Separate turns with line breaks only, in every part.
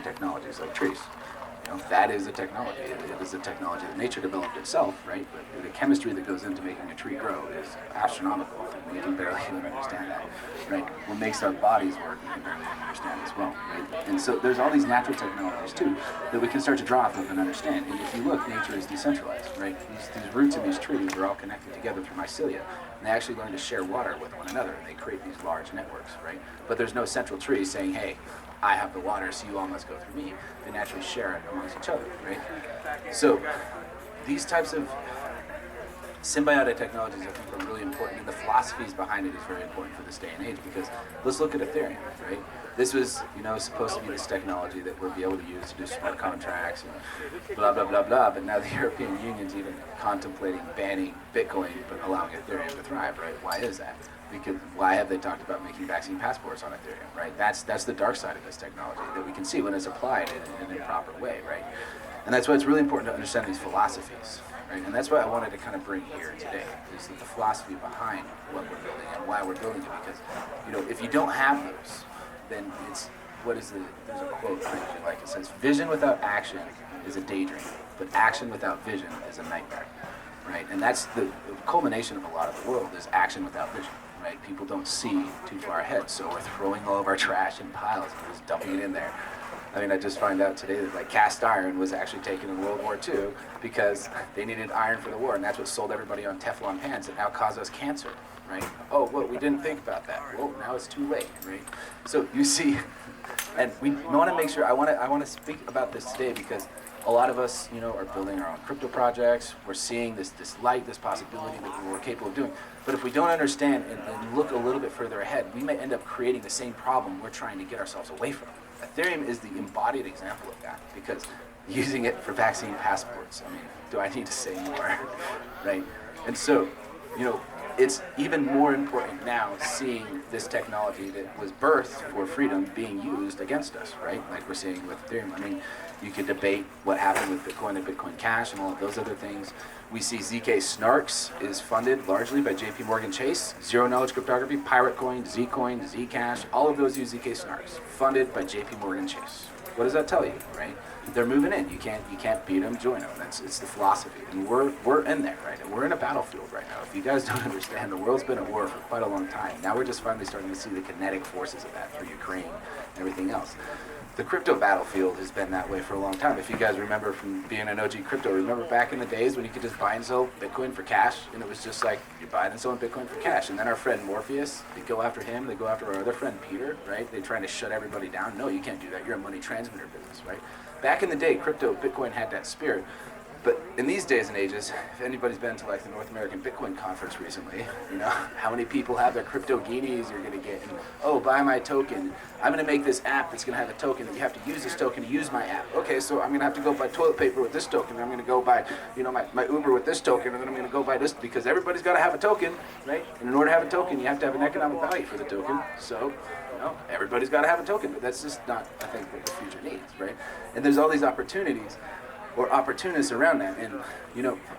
technologies like trees. That is a technology. It is a technology that nature developed itself, right? But the chemistry that goes into making a tree grow is astronomical. We can barely even understand that, right? What makes our bodies work, we can barely even understand as well, right? And so there's all these natural technologies too that we can start to draw off of and understand. And if you look, nature is decentralized, right? These roots in these trees are all connected together through mycelia. And they actually learn to share water with one another. And they create these large networks, right? But there's no central tree saying, hey, I have the water, so you all must go through me. They naturally share it amongst each other, right? So these types of symbiotic technologies, I think, are really important, and the philosophies behind it is very important for this day and age, because let's look at Ethereum, right? This was, supposed to be this technology that we'll be able to use to do smart contracts and blah, blah, blah, blah, but now the European Union's even contemplating banning Bitcoin, but allowing Ethereum to thrive, right? Why is that? Because why have they talked about making vaccine passports on Ethereum, right? That's the dark side of this technology that we can see when it's applied in an improper way, right? And that's why it's really important to understand these philosophies, right? And that's what I wanted to kind of bring here today, is the philosophy behind what we're building and why we're building it. Because, if you don't have those, then it's, there's a quote I usually like. It says, vision without action is a daydream, but action without vision is a nightmare, right? And that's the culmination of a lot of the world, is action without vision. Right? People don't see too far ahead, so we're throwing all of our trash in piles and just dumping it in there. I mean, I just found out today that cast iron was actually taken in World War II because they needed iron for the war, and that's what sold everybody on Teflon pans that now cause us cancer, right? Oh, well, we didn't think about that. Well, now it's too late, right? So you see, and we want to make sure, I want to speak about this today because a lot of us, are building our own crypto projects. We're seeing this light, this possibility that we're capable of doing. But if we don't understand and look a little bit further ahead, we may end up creating the same problem we're trying to get ourselves away from. Ethereum is the embodied example of that, because using it for vaccine passports, I mean, do I need to say more, right? And so, it's even more important now seeing this technology that was birthed for freedom being used against us, right? Like we're seeing with Ethereum. I mean, you could debate what happened with Bitcoin and Bitcoin Cash and all of those other things. We see ZK Snarks is funded largely by JP Morgan Chase, Zero Knowledge Cryptography, Pirate Coin, Zcoin, Zcash, all of those use ZK Snarks, funded by JP Morgan Chase. What does that tell you, right? They're moving in. You can't beat them, join them. It's the philosophy, and we're in there, right? And we're in a battlefield right now. If you guys don't understand, the world's been at war for quite a long time. Now we're just finally starting to see the kinetic forces of that through Ukraine and everything else. The crypto battlefield has been that way for a long time. If you guys remember from being an OG crypto, remember back in the days when you could just buy and sell Bitcoin for cash, and it was just like you're buying and selling Bitcoin for cash. And then our friend Morpheus, they go after him, they go after our other friend Peter, right? They're trying to shut everybody down. No, you can't do that. You're a money transmitter business, right? Back in the day, crypto, Bitcoin had that spirit. But in these days and ages, if anybody's been to the North American Bitcoin conference recently, how many people have their crypto guineas you're going to get, and, oh, buy my token. I'm going to make this app that's going to have a token, and you have to use this token to use my app. Okay, so I'm going to have to go buy toilet paper with this token, and I'm going to go buy, my Uber with this token, and then I'm going to go buy this, because everybody's got to have a token, right? And in order to have a token, you have to have an economic value for the token. So, everybody's got to have a token, but that's just not, I think, what the future needs, right? And there's all these opportunities or opportunists around that. And,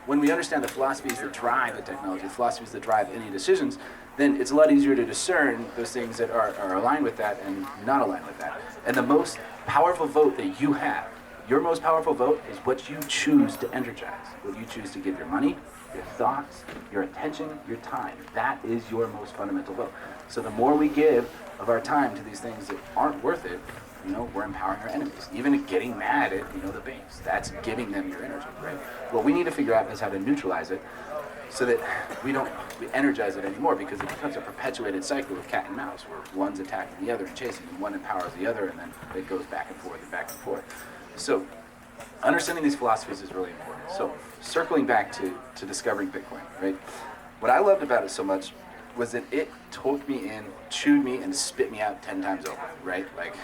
when we understand the philosophies that drive the technology, the philosophies that drive any decisions, then it's a lot easier to discern those things that are aligned with that and not aligned with that. And the most powerful vote that you have, your most powerful vote, is what you choose to energize, what you choose to give your money, your thoughts, your attention, your time. That is your most fundamental vote. So the more we give of our time to these things that aren't worth it, we're empowering our enemies. Even getting mad at, the banks, that's giving them your energy, right? What we need to figure out is how to neutralize it so that we don't energize it anymore, because it becomes a perpetuated cycle of cat and mouse where one's attacking the other and chasing, and one empowers the other, and then it goes back and forth and back and forth. So understanding these philosophies is really important. So circling back to discovering Bitcoin, right? What I loved about it so much was that it took me in, chewed me, and spit me out 10 times over, right? Like,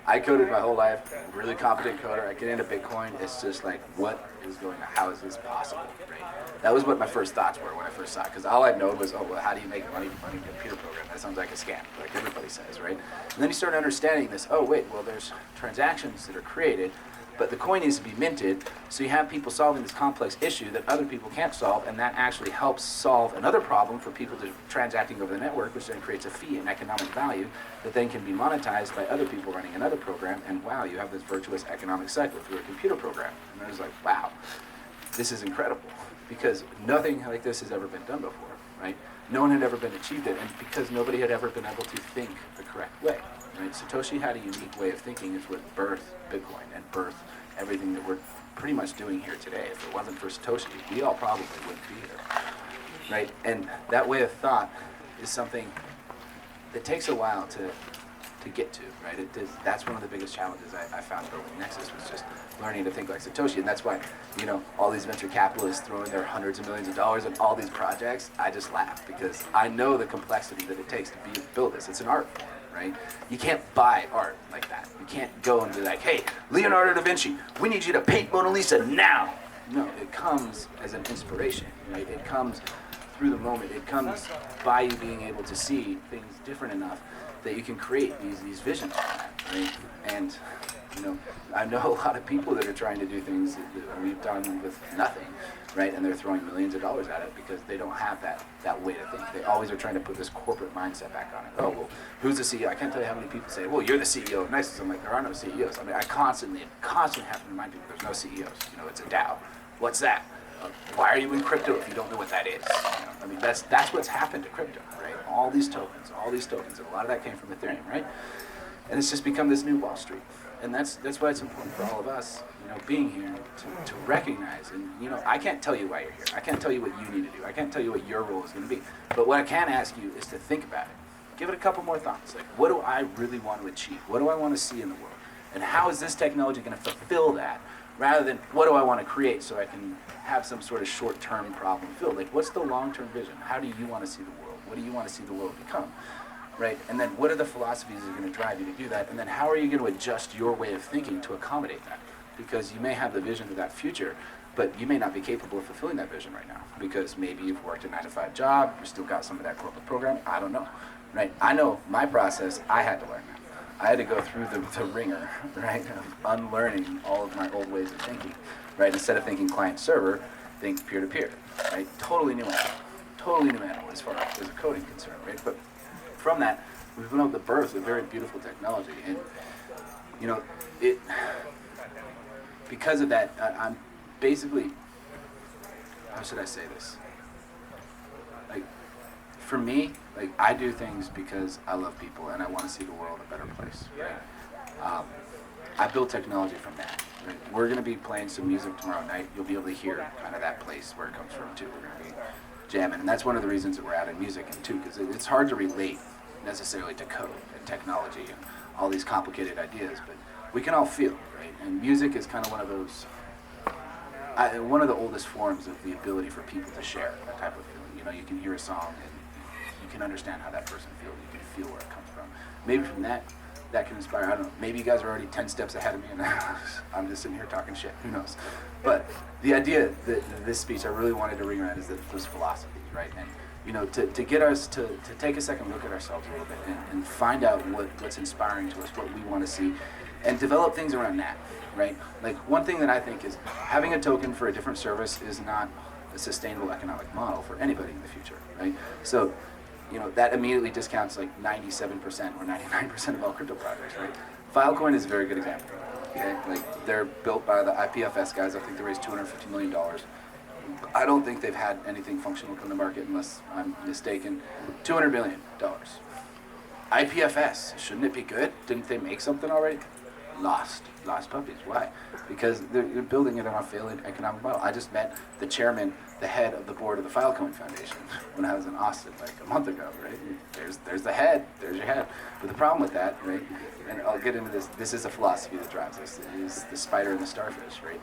I coded my whole life, really competent coder. I get into Bitcoin. It's just like, what is going on? How is this possible, right? That was what my first thoughts were when I first saw it, because all I know was, oh, well, how do you make money from a computer program? That sounds like a scam, like everybody says, right? And then you start understanding this, oh, wait, well, there's transactions that are created but the coin needs to be minted, so you have people solving this complex issue that other people can't solve, and that actually helps solve another problem for people to transacting over the network, which then creates a fee and economic value that then can be monetized by other people running another program, and wow, you have this virtuous economic cycle through a computer program. And I was like, wow, this is incredible, because nothing like this has ever been done before, right? No one had ever been achieved it, and because nobody had ever been able to think the correct way, right? Satoshi had a unique way of thinking. It's what birthed Bitcoin and birthed everything that we're pretty much doing here today. If it wasn't for Satoshi, we all probably wouldn't be here, right? And that way of thought is something that takes a while to get to, right? That's one of the biggest challenges I found building Nexus, was just learning to think like Satoshi. And that's why, you know, all these venture capitalists throwing their hundreds of millions of dollars at all these projects, I just laugh, because I know the complexity that it takes to build this. It's an art form, right? You can't buy art like that. You can't go and be like, hey, Leonardo da Vinci, we need you to paint Mona Lisa now. No, it comes as an inspiration, right? It comes through the moment. It comes by you being able to see things different enough that you can create these visions, right? And, you know, I know a lot of people that are trying to do things that we've done with nothing, right? And they're throwing millions of dollars at it because they don't have that way to think. They always are trying to put this corporate mindset back on it. Oh, well, who's the CEO? I can't tell you how many people say, well, you're the CEO of Nexus. I'm like, there are no CEOs. I mean, I constantly have to remind people there's no CEOs. You know, it's a DAO. What's that? Why are you in crypto if you don't know what that is? You know, I mean, that's what's happened to crypto, right? All these tokens, and a lot of that came from Ethereum, right? And it's just become this new Wall Street. And that's why it's important for all of us, you know, being here to recognize. And, you know, I can't tell you why you're here. I can't tell you what you need to do. I can't tell you what your role is going to be. But what I can ask you is to think about it. Give it a couple more thoughts. Like, what do I really want to achieve? What do I want to see in the world? And how is this technology going to fulfill that? Rather than, what do I want to create so I can have some sort of short-term problem filled? Like, what's the long-term vision? How do you want to see the world? What do you want to see the world become? Right? And then what are the philosophies that are going to drive you to do that? And then how are you going to adjust your way of thinking to accommodate that? Because you may have the vision of that future, but you may not be capable of fulfilling that vision right now. Because maybe you've worked a 9-to-5 job, you still got some of that corporate programming, I don't know. Right? I know my process, I had to learn that. I had to go through the ringer, right, of unlearning all of my old ways of thinking, right? Instead of thinking client-server, think peer-to-peer, right? Totally new animal as far as a coding concern, right? But from that, we've been able to birth a very beautiful technology, and, you know, because of that, I'm basically, how should I say this? Like, for me, like, I do things because I love people and I want to see the world a better place, right? I build technology from that. Right? We're going to be playing some music tomorrow night. You'll be able to hear kind of that place where it comes from, too. We're going to be jamming, and that's one of the reasons that we're adding music in, too, because it's hard to relate necessarily to code and technology and all these complicated ideas, but we can all feel, right? And music is kind of one of those, one of the oldest forms of the ability for people to share that type of feeling. You know, you can hear a song and you can understand how that person feels. You can feel where it comes from. Maybe from that can inspire. I don't know. Maybe you guys are already 10 steps ahead of me, and I'm just sitting here talking shit. Who knows? But the idea that this speech I really wanted to ring around is that those philosophies, right? And you know, to get us to take a second look at ourselves a little bit and find out what's inspiring to us, what we want to see, and develop things around that, right? Like, one thing that I think is having a token for a different service is not a sustainable economic model for anybody in the future, right? So, you know, that immediately discounts like 97% or 99% of all crypto projects, right? Filecoin is a very good example, okay? Like, they're built by the IPFS guys. I think they raised $250 million. I don't think they've had anything functional come to market, unless I'm mistaken. $200 million. IPFS, shouldn't it be good? Didn't they make something already? Lost puppies. Why? Because they're building it on a failing economic model. I just met the chairman, the head of the board of the Filecoin Foundation when I was in Austin like a month ago, right? There's the head, there's your head. But the problem with that, right, and I'll get into this is a philosophy that drives us, is the spider and the starfish, right?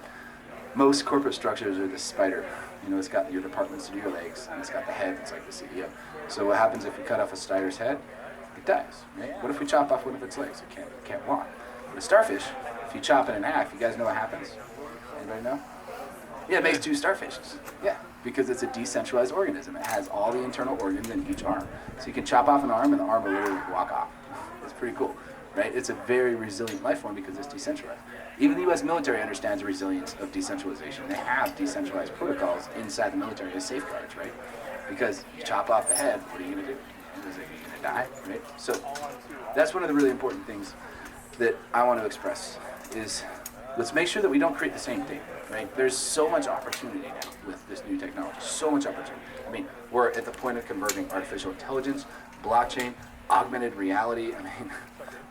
Most corporate structures are the spider. You know, it's got your departments and your legs, and it's got the head, it's like the CEO. So what happens if you cut off a spider's head? It dies, right? What if we chop off one of its legs? It can't walk. But a starfish, if you chop it in half, you guys know what happens? Anybody know? Yeah, it makes two starfishes. Yeah, because it's a decentralized organism. It has all the internal organs in each arm. So you can chop off an arm, and the arm will literally walk off. It's pretty cool. right? It's a very resilient life form because it's decentralized. Even the U.S. military understands the resilience of decentralization. They have decentralized protocols inside the military as safeguards, right? Because you chop off the head, what are you going to do? Are you going to die, right? So that's one of the really important things that I want to express is let's make sure that we don't create the same thing, right? There's so much opportunity now with this new technology, so much opportunity. I mean, we're at the point of converging artificial intelligence, blockchain, augmented reality. I mean,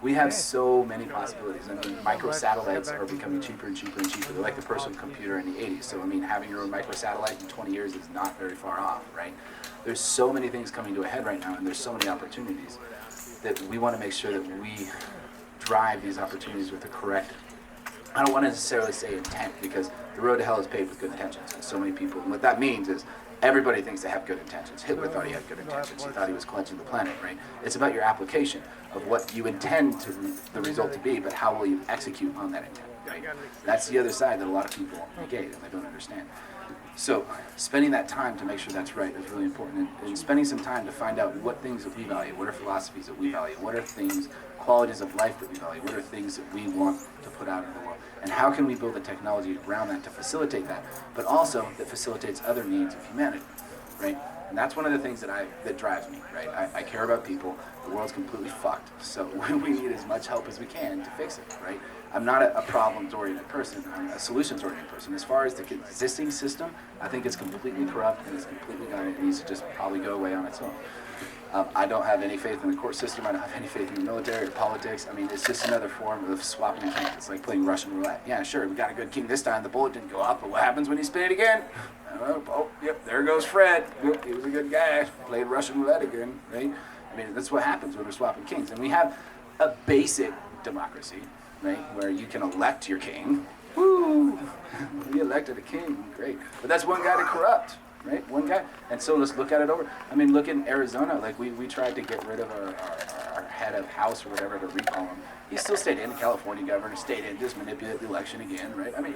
we have so many possibilities. I mean, microsatellites are becoming cheaper and cheaper and cheaper. They're like the personal computer in the 80s. So, I mean, having your own microsatellite in 20 years is not very far off, right? There's so many things coming to a head right now, and there's so many opportunities that we want to make sure that we drive these opportunities with the correct, I don't want to necessarily say intent, because the road to hell is paved with good intentions. And so many people, and what that means is everybody thinks they have good intentions. Hitler thought he had good intentions. He thought he was cleansing the planet, right? It's about your application of what you intend the result to be, but how will you execute on that intent, right? That's the other side that a lot of people negate and they don't understand. So spending that time to make sure that's right is really important, and spending some time to find out what things that we value, what are philosophies that we value, what are things, qualities of life that we value, what are things that we want to put out into the world, and how can we build the technology around that to facilitate that, but also that facilitates other needs of humanity, right? And that's one of the things that drives me, right? I care about people. The world's completely fucked, so we need as much help as we can to fix it, right? I'm not a problems-oriented person. I'm a solutions-oriented person. As far as the existing system, I think it's completely corrupt and it's completely gone. It needs to just probably go away on its own. I don't have any faith in the court system. I don't have any faith in the military or politics. I mean, it's just another form of swapping kings. It's like playing Russian roulette. Yeah, sure, we got a good king this time. The bullet didn't go off, but what happens when you spin it again? Oh, yep, there goes Fred. Yep, he was a good guy. Played Russian roulette again, right? I mean, that's what happens when we're swapping kings. And we have a basic democracy, right, where you can elect your king. Woo! We elected a king, great. But that's one guy to corrupt, right? One guy. And so let's look at it over. I mean, look in Arizona, like we tried to get rid of our head of house or whatever to recall him. He still stayed in. The California governor stayed in, just manipulate the election again, right? I mean,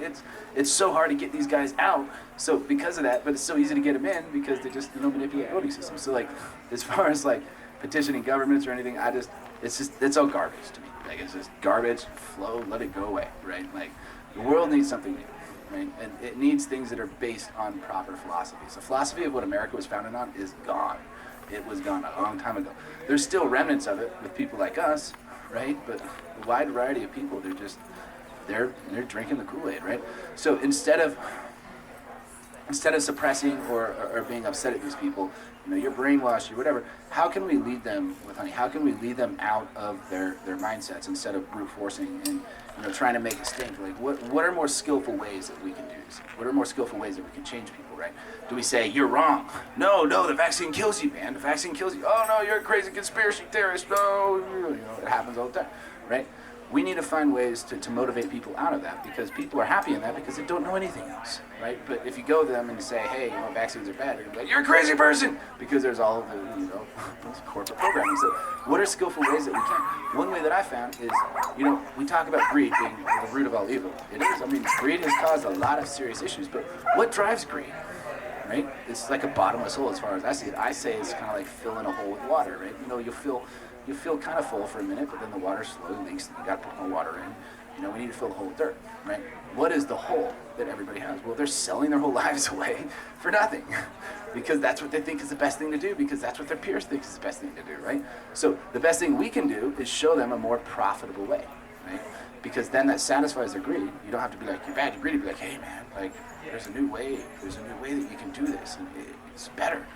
it's so hard to get these guys out. So because of that, but it's so easy to get them in because they just manipulate the voting system. So like, as far as like petitioning governments or anything, it's all garbage to me. Like, it's just garbage, flow, let it go away, right? Like, the world needs something new, right? And it needs things that are based on proper philosophies. The philosophy of what America was founded on is gone. It was gone a long time ago. There's still remnants of it with people like us, right? But a wide variety of people, they're drinking the Kool-Aid, right? So instead of suppressing or being upset at these people, you're brainwashed or whatever, how can we lead them with honey? How can we lead them out of their mindsets instead of brute forcing and trying to make a stink? Like, what are more skillful ways that we can do this? What are more skillful ways that we can change people, right? Do we say, you're wrong? No, the vaccine kills you, man. The vaccine kills you. Oh, no, you're a crazy conspiracy theorist. No, it happens all the time, right? We need to find ways to motivate people out of that, because people are happy in that because they don't know anything else, right? But if you go to them and say, hey, vaccines are bad, they're going to be like, you're a crazy person, because there's all of the, corporate programming. So what are skillful ways that we can? One way that I found is, we talk about greed being the root of all evil. It is. I mean, greed has caused a lot of serious issues, but what drives greed, right? It's like a bottomless hole as far as I see it. I say it's kind of like filling a hole with water, right? You feel kind of full for a minute, but then the water slowly leaks and you got to put more water in. We need to fill the hole with dirt, right? What is the hole that everybody has? Well, they're selling their whole lives away for nothing because that's what they think is the best thing to do, because that's what their peers think is the best thing to do, right? So the best thing we can do is show them a more profitable way, right? Because then that satisfies their greed. You don't have to be like, you're bad, you're greedy. Be like, hey man, like there's a new way that you can do this and it's better.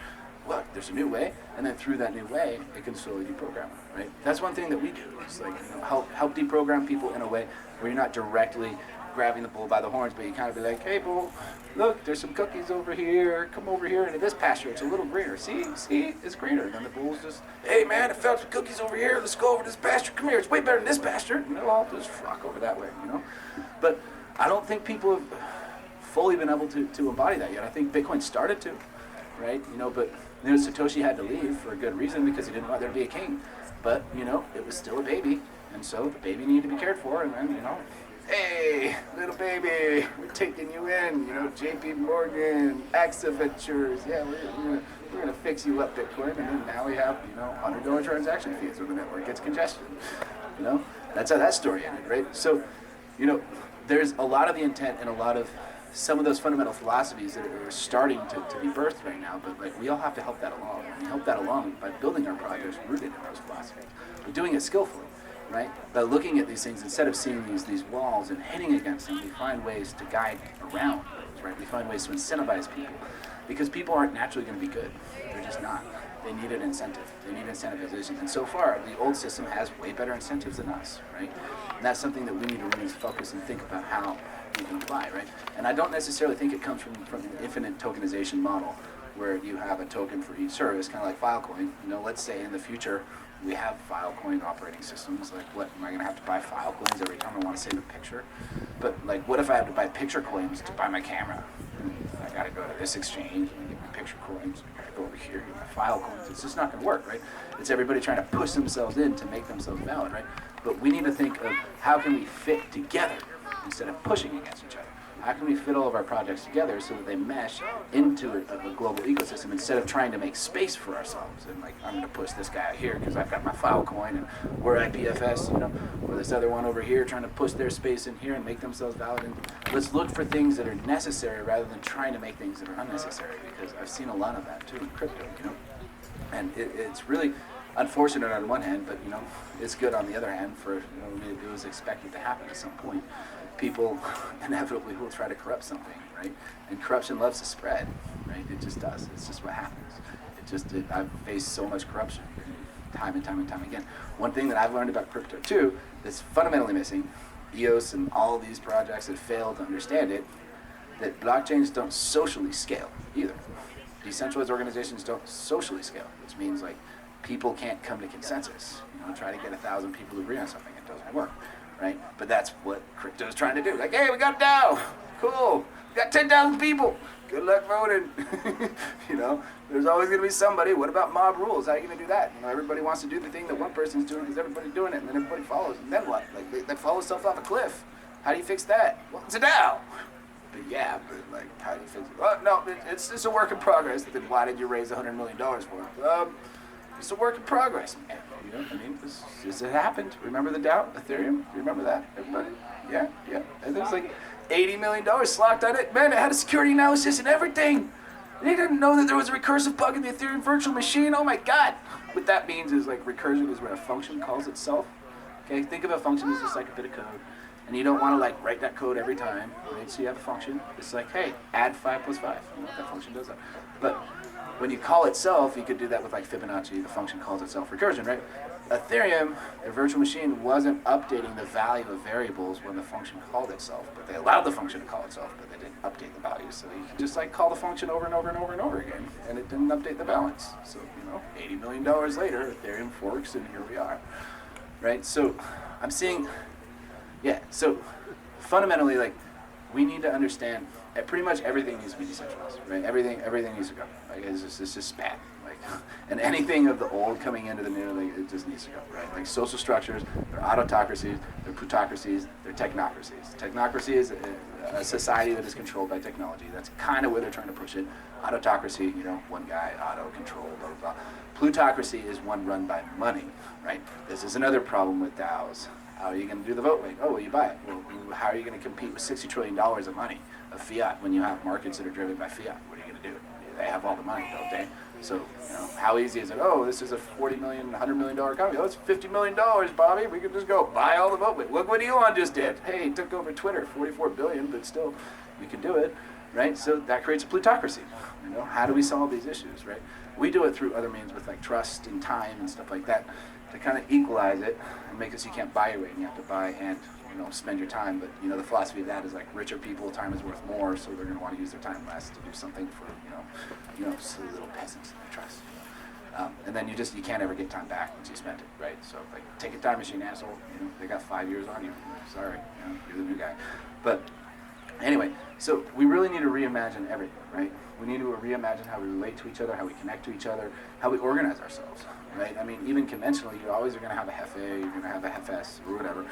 Look, there's a new way, and then through that new way, it can slowly deprogram it, right? That's one thing that we do. It's like, help deprogram people in a way where you're not directly grabbing the bull by the horns, but you kind of be like, hey, bull, look, there's some cookies over here. Come over here into this pasture. It's a little greener. See, it's greener. And then the bull's just, hey, man, I found some cookies over here. Let's go over to this pasture. Come here. It's way better than this pasture. I'll just flock over that way, But I don't think people have fully been able to embody that yet. I think Bitcoin started to, right? But Satoshi had to leave for a good reason, because he didn't want there to be a king. But, it was still a baby, and so the baby needed to be cared for, and then, hey, little baby, we're taking you in, JP Morgan, AXA Ventures, yeah, we're going to fix you up, Bitcoin, and then now we have, $100 transaction fees when the network gets congestion. You know, that's how that story ended, right? So, you know, there's a lot of the intent and a lot of some of those fundamental philosophies that are starting to be birthed right now, but like we all have to help that along. And we help that along by building our projects rooted in those philosophies. We're doing it skillfully, right? By looking at these things, instead of seeing these walls and hitting against them, we find ways to guide around those, right? We find ways to incentivize people, because people aren't naturally going to be good. They're just not. They need an incentive. They need incentivization. And so far, the old system has way better incentives than us, right? And that's something that we need to really focus and think about how we can apply, right? And I don't necessarily think it comes from an infinite tokenization model where you have a token for each service, kind of like Filecoin. You know, let's say in the future we have Filecoin operating systems. Like, what, am I going to have to buy Filecoins every time I want to save a picture? But like, what if I have to buy picture coins to buy my camera? I got to go to this exchange and get my picture coins. I got to go over here and get my file coins. It's just not going to work, right? It's everybody trying to push themselves in to make themselves valid, right? But we need to think of how can we fit together instead of pushing against each other. How can we fit all of our projects together so that they mesh into a global ecosystem instead of trying to make space for ourselves? And like, I'm going to push this guy out here because I've got my Filecoin and we're IPFS, you know, or this other one over here trying to push their space in here and make themselves valid. And let's look for things that are necessary rather than trying to make things that are unnecessary, because I've seen a lot of that too in crypto, you know. And it's really unfortunate on one hand, but you know, it's good on the other hand. For, you know, it was expected to happen at some point. People inevitably will try to corrupt something, right? And corruption loves to spread, right? It just does. It's just what happens. I've faced so much corruption time and time and time again. One thing that I've learned about crypto too that's fundamentally missing, EOS and all these projects that fail to understand it, that blockchains don't socially scale either. Decentralized organizations don't socially scale, which means like people can't come to consensus. You know, try to get 1,000 people to agree on something, it doesn't work. Right? But that's what crypto is trying to do. Like, hey, we got DAO. Cool. We got 10,000 people. Good luck voting. You know, there's always going to be somebody. What about mob rules? How are you going to do that? You know, everybody wants to do the thing that one person's doing because everybody's doing it, and then everybody follows. And then what? Like, they follow stuff off a cliff. How do you fix that? Well, it's a DAO. But yeah, but like, how do you fix it? Oh, no, it's just a work in progress. Then why did you raise $100 million for it? It's a work in progress, man. You know, I mean, this happened. Remember the DAO, Ethereum? You remember that, everybody? Yeah. And there's like $80 million slocked on it. Man, it had a security analysis and everything. They didn't know that there was a recursive bug in the Ethereum virtual machine. Oh my God. What that means is like recursion is when a function calls itself. Okay, think of a function as just like a bit of code. And you don't want to like write that code every time, right? So you have a function. It's like, hey, add 5 plus 5. You know, that function does that. But when you call itself, you could do that with like Fibonacci. The function calls itself recursion, right? Ethereum, their virtual machine, wasn't updating the value of variables when the function called itself, but they allowed the function to call itself, but they didn't update the value. So you can just like call the function over and over and over and over again, and it didn't update the balance. So, you know, $80 million later, Ethereum forks, and here we are, right? So I'm seeing, so fundamentally, like, we need to understand pretty much everything needs to be decentralized, right? Everything needs to go. Like, it's just bad. Like, and anything of the old coming into the new, like, it just needs to go, right? Like social structures, they're autocracies, they're plutocracies, they're technocracies. Technocracy is a society that is controlled by technology. That's kind of where they're trying to push it. Autocracy, you know, one guy, auto control, blah, blah, blah. Plutocracy is one run by money, right? This is another problem with DAOs. How are you going to do the vote? Like, oh, well, you buy it. Well, how are you going to compete with $60 trillion of money, of fiat, when you have markets that are driven by fiat? What are you going to do? They have all the money, don't they? So, you know, how easy is it? Oh, this is a $40 million, $100 million company. Oh, it's $50 million, Bobby. We can just go buy all the vote. Look what Elon just did. Hey, he took over Twitter, $44 billion, but still, we can do it, right? So that creates a plutocracy. You know, how do we solve these issues, right? We do it through other means with like trust and time and stuff like that to kind of equalize it and make it so you can't buy your way and you have to buy and, you know, spend your time. But, you know, the philosophy of that is like richer people, time is worth more, so they're going to want to use their time less to do something for, you know, silly little peasants in their trust. And then you can't ever get time back once you spent it, right? So, like, take a time machine, asshole. You know, they got 5 years on you. Sorry, you know, you're the new guy. But anyway, so we really need to reimagine everything, right? We need to reimagine how we relate to each other, how we connect to each other, how we organize ourselves, right? I mean, even conventionally, you always are going to have a Hefe, you're going to have a Hefes, or whatever.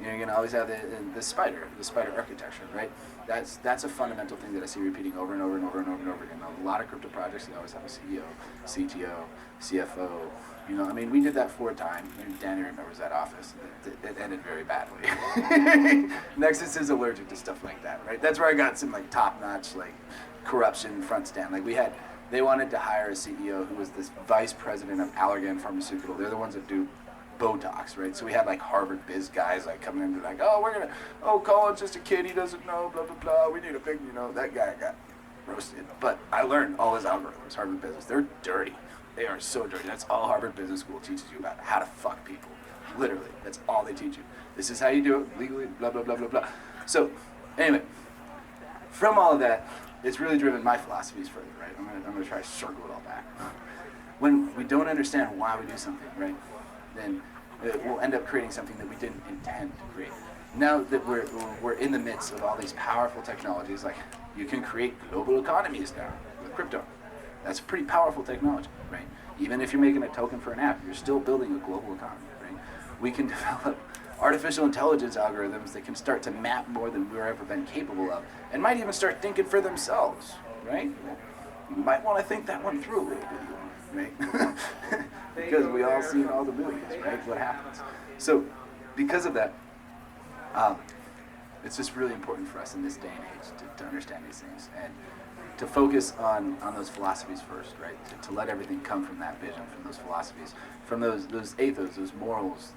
You're going to always have the spider architecture, right? That's a fundamental thing that I see repeating over and over and over and over and over again. A lot of crypto projects, they always have a CEO, CTO, CFO. You know, I mean, we did that for a time. Danny remembers that office. It ended very badly. Nexus is allergic to stuff like that, right? That's where I got some like top-notch like corruption front stand. Like they wanted to hire a CEO who was this vice president of Allergan Pharmaceutical. They're the ones that do Botox, right? So we had like Harvard biz guys like coming in and like, Colin's just a kid, he doesn't know, blah, blah, blah. We need a big, that guy got roasted. But I learned all his algorithms, Harvard business. They're dirty. They are so dirty. That's all Harvard Business School teaches you about, how to fuck people. Literally, that's all they teach you. This is how you do it legally, blah, blah, blah, blah, blah. So, anyway, from all of that, it's really driven my philosophies further, right? I'm gonna try to circle it all back. When we don't understand why we do something, right, then we'll end up creating something that we didn't intend to create. Now that we're in the midst of all these powerful technologies, like you can create global economies now with crypto. That's pretty powerful technology, right? Even if you're making a token for an app, you're still building a global economy, right? We can develop artificial intelligence algorithms that can start to map more than we've ever been capable of, and might even start thinking for themselves, right? You might want to think that one through a little bit, right? Because we all seen all the movies, right? What happens. So, because of that, it's just really important for us in this day and age to understand these things and to focus on those philosophies first, right? To let everything come from that vision, from those philosophies, from those ethos, those morals,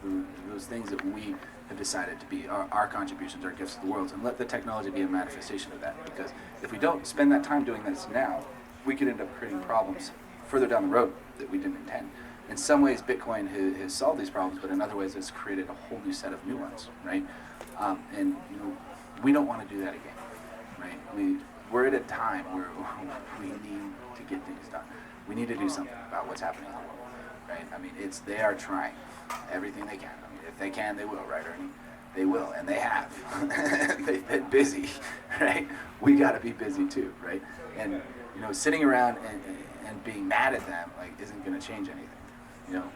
those things that we have decided to be our contributions, our gifts to the world, and let the technology be a manifestation of that. Because if we don't spend that time doing this now, we could end up creating problems further down the road that we didn't intend. In some ways, Bitcoin has solved these problems, but in other ways, it's created a whole new set of new ones, right? And we don't want to do that again, right? We're at a time where we need to get things done. We need to do something about what's happening in the world, right? I mean, they are trying everything they can. I mean, if they can, they will, right, Ernie? They will, and they have. They've been busy, right? We got to be busy too, right? And sitting around and being mad at them like isn't going to change anything.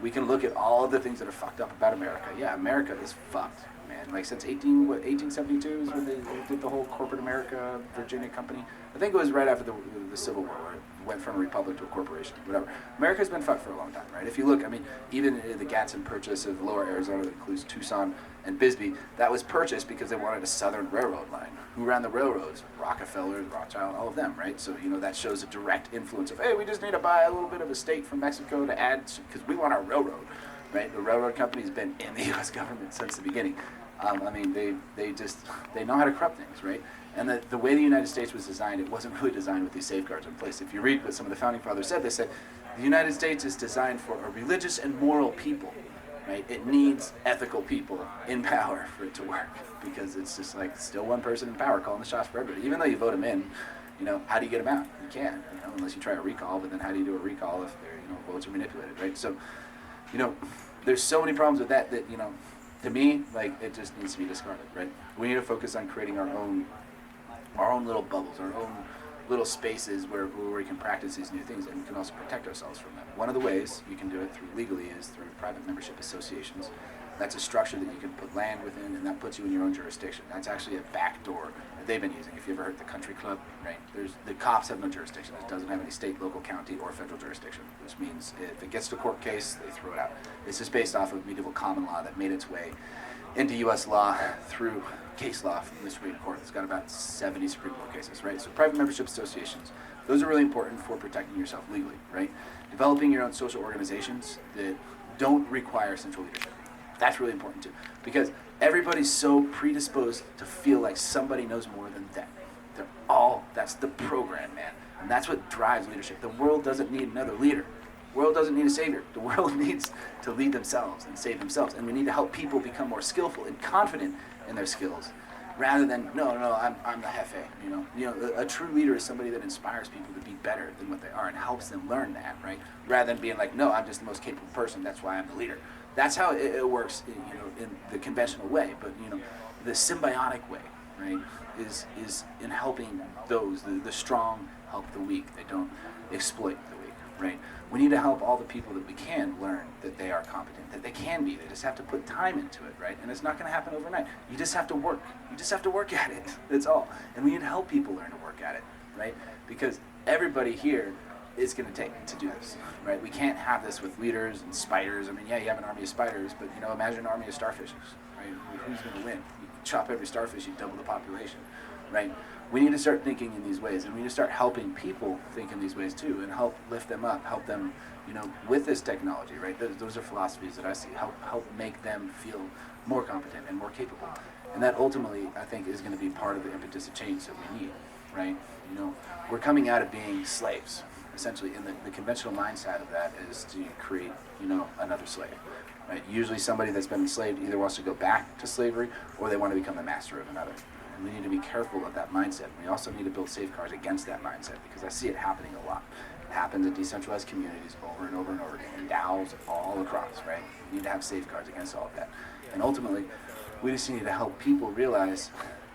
We can look at all of the things that are fucked up about America. Yeah, America is fucked, man. Like since 1872 is when they did the whole corporate America, Virginia company. I think it was right after the Civil War, where it went from a republic to a corporation, whatever. America's been fucked for a long time, right? If you look, I mean, even the Gadsden purchase of Lower Arizona that includes Tucson and Bisbee, that was purchased because they wanted a southern railroad line. Who ran the railroads? Rockefeller, Rothschild, all of them, right? So, that shows a direct influence of, hey, we just need to buy a little bit of a state from Mexico to add, because we want our railroad, right? The railroad company's been in the U.S. government since the beginning. I mean, they know how to corrupt things, right? And the way the United States was designed, it wasn't really designed with these safeguards in place. If you read what some of the founding fathers said, they said, the United States is designed for a religious and moral people, right? It needs ethical people in power for it to work, because it's just like still one person in power calling the shots for everybody. Even though you vote them in, how do you get them out? You can't, unless you try a recall, but then how do you do a recall if their, votes are manipulated, right? So, there's so many problems with that, to me, like, it just needs to be discarded, right? We need to focus on creating our own little bubbles, our own little spaces where we can practice these new things, and we can also protect ourselves from them. One of the ways you can do it through legally is through private membership associations. That's a structure that you can put land within, and that puts you in your own jurisdiction. That's actually a back door that they've been using. If you ever heard the country club, right? The cops have no jurisdiction. It doesn't have any state, local, county, or federal jurisdiction, which means if it gets to a court case, they throw it out. This is based off of medieval common law that made its way into U.S. law through case law from the Supreme Court. It's got about 70 Supreme Court cases, right? So private membership associations, those are really important for protecting yourself legally, right? Developing your own social organizations that don't require central leadership. That's really important too, because everybody's so predisposed to feel like somebody knows more than them. That's the program, man. And that's what drives leadership. The world doesn't need another leader. The world doesn't need a savior. The world needs to lead themselves and save themselves. And we need to help people become more skillful and confident in their skills, rather than, no, I'm the jefe, A true leader is somebody that inspires people to be better than what they are and helps them learn that, right? Rather than being like, no, I'm just the most capable person, that's why I'm the leader. That's how it works, in the conventional way. But, the symbiotic way, right, is in helping those, the strong help the weak. They don't exploit the weak. right? We need to help all the people that we can learn that they are competent, that they can be. They just have to put time into it, right? And it's not going to happen overnight. You just have to work. You just have to work at it. That's all. And we need to help people learn to work at it, right? Because everybody here is going to take to do this, right? We can't have this with leaders and spiders. I mean, yeah, you have an army of spiders, but imagine an army of starfishes, right? Who's going to win? You chop every starfish, you double the population, right? We need to start thinking in these ways, and we need to start helping people think in these ways too, and help lift them up, help them, with this technology, right? Those are philosophies that I see. Help make them feel more competent and more capable, and that ultimately, I think, is going to be part of the impetus of change that we need, right? We're coming out of being slaves, essentially, and the conventional mindset of that is to create, another slave. Right? Usually somebody that's been enslaved either wants to go back to slavery or they want to become the master of another. And we need to be careful of that mindset. We also need to build safeguards against that mindset because I see it happening a lot. It happens in decentralized communities over and over and over again, in DAOs all across, right? We need to have safeguards against all of that. And ultimately, we just need to help people realize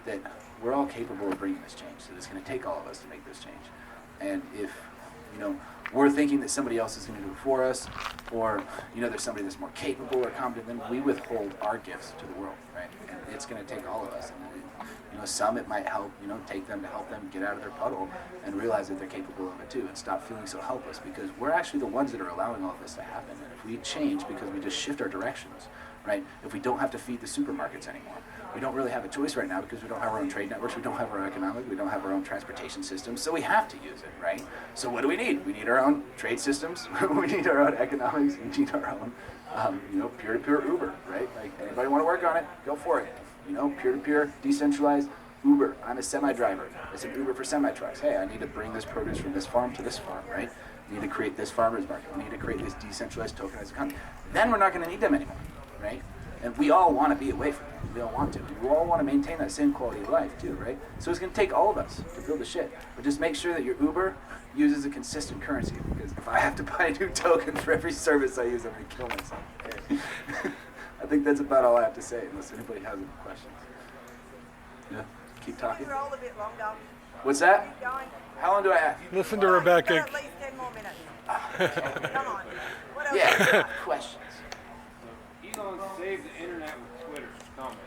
that we're all capable of bringing this change. So it's going to take all of us to make this change. And if, we're thinking that somebody else is going to do it for us, or, there's somebody that's more capable or competent, then we withhold our gifts to the world, right? And it's going to take all of us. And some it might help, take them to help them get out of their puddle and realize that they're capable of it too, and stop feeling so helpless, because we're actually the ones that are allowing all of this to happen. And if we change because we just shift our directions, right? If we don't have to feed the supermarkets anymore, we don't really have a choice right now because we don't have our own trade networks, we don't have our own economic, we don't have our own transportation systems, so we have to use it, right? So what do we need? We need our own trade systems, we need our own economics, we need our own, peer-to-peer Uber, right? Like, anybody want to work on it? Go for it. Peer-to-peer, decentralized Uber. I'm a semi-driver. It's an Uber for semi-trucks. Hey, I need to bring this produce from this farm to this farm, right? We need to create this farmer's market. We need to create this decentralized tokenized economy. Then we're not going to need them anymore, right? And we all want to be away from them. We all want to. We all want to maintain that same quality of life too, right? So it's going to take all of us to build the shit. But just make sure that your Uber uses a consistent currency, because if I have to buy a new token for every service I use, I'm going to kill myself. Okay? I think that's about all I have to say, unless anybody has any questions. Yeah, keep talking.
Roll a bit longer.
What's that?
Keep going.
How long do I have?
Listen to Rebecca.
At least 10 more minutes. Come on. What else?
Yeah, questions.
Elon saved the internet with Twitter. Comment.